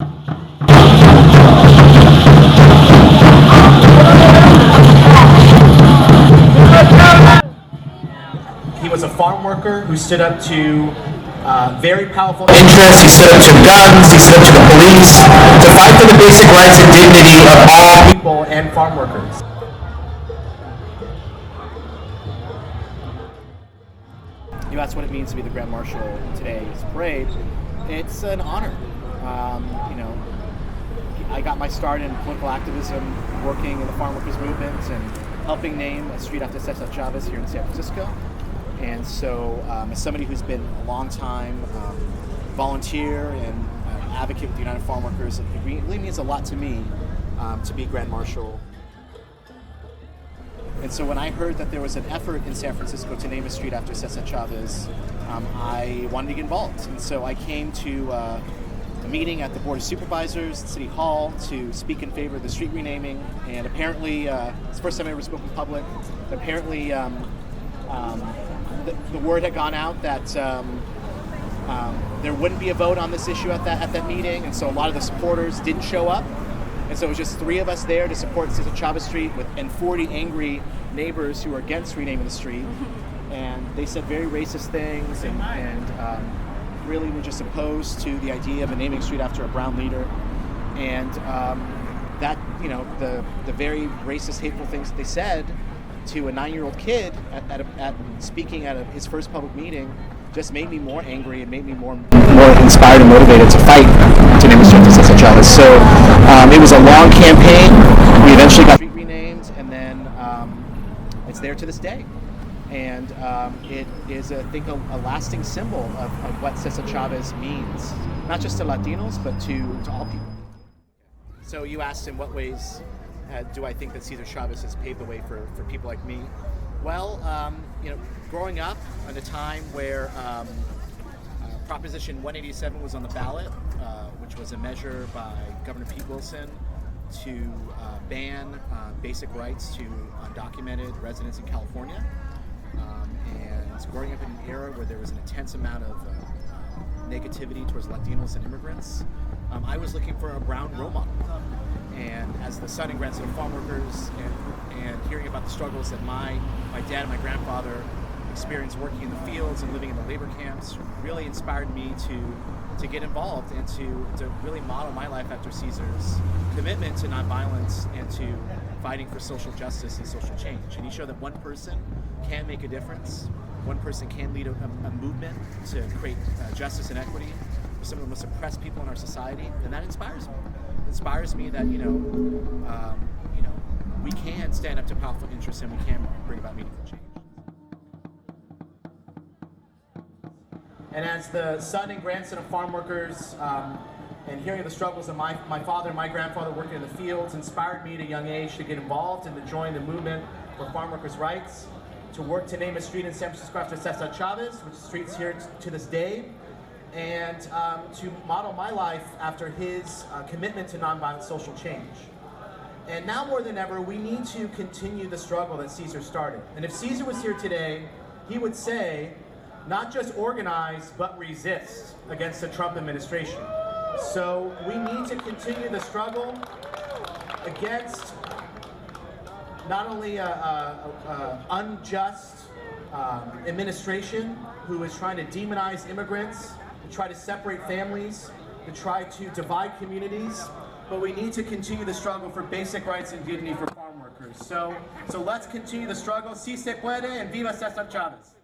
He was a farm worker who stood up to very powerful interests. He stood up to guns, he stood up to the police, to fight for the basic rights and dignity of all people and farm workers. You asked what it means to be the Grand Marshal in today's parade. It's an honor. I got my start in political activism working in the farm workers movement and helping name a street after Cesar Chavez here in San Francisco. And so as somebody who's been a long time volunteer and advocate with the United Farm Workers, it really means a lot to me to be Grand Marshal. And so when I heard that there was an effort in San Francisco to name a street after Cesar Chavez, I wanted to get involved. And so I came to a meeting at the Board of Supervisors at City Hall to speak in favor of the street renaming. And apparently, it's the first time I ever spoke in public, apparently the word had gone out that there wouldn't be a vote on this issue at that meeting, and so a lot of the supporters didn't show up. And so it was just 3 of us there to support Cesar Chavez Street and 40 angry neighbors who were against renaming the street. And they said very racist things and really were just opposed to the idea of a naming street after a brown leader. And that, the very racist, hateful things that they said to a 9-year-old kid speaking at his first public meeting just made me more angry and made me more inspired and motivated to fight to name a street after Cesar Chavez. So it was a long campaign. We eventually got the street renamed, and then it's there to this day. And it is, I think, a lasting symbol of what Cesar Chavez means, not just to Latinos, but to all people. So you asked in what ways do I think that Cesar Chavez has paved the way for people like me? Well, growing up at a time where Proposition 187 was on the ballot, which was a measure by Governor Pete Wilson to ban basic rights to undocumented residents in California. And growing up in an era where there was an intense amount of negativity towards Latinos and immigrants, I was looking for a brown role model. And as the son and grandson of farm workers and hearing about the struggles that my dad and my grandfather experienced working in the fields and living in the labor camps really inspired me to get involved and to really model my life after Cesar's commitment to nonviolence and to fighting for social justice and social change. And he showed that one person can make a difference, one person can lead a movement to create justice and equity for some of the most oppressed people in our society, and that inspires me. It inspires me that we can stand up to powerful interests and we can bring about meaningful change. And as the son and grandson of farm workers, and hearing of the struggles of my father and my grandfather working in the fields inspired me at a young age to get involved and to join the movement for farm workers' rights, to work to name a street in San Francisco after Cesar Chavez, which street's here to this day, and to model my life after his commitment to nonviolent social change. And now more than ever, we need to continue the struggle that Cesar started. And if Cesar was here today, he would say, not just organize, but resist against the Trump administration. So we need to continue the struggle against not only an unjust administration who is trying to demonize immigrants, to try to separate families, to try to divide communities, but we need to continue the struggle for basic rights and dignity for farm workers. So let's continue the struggle. Si se puede, and viva Cesar Chavez.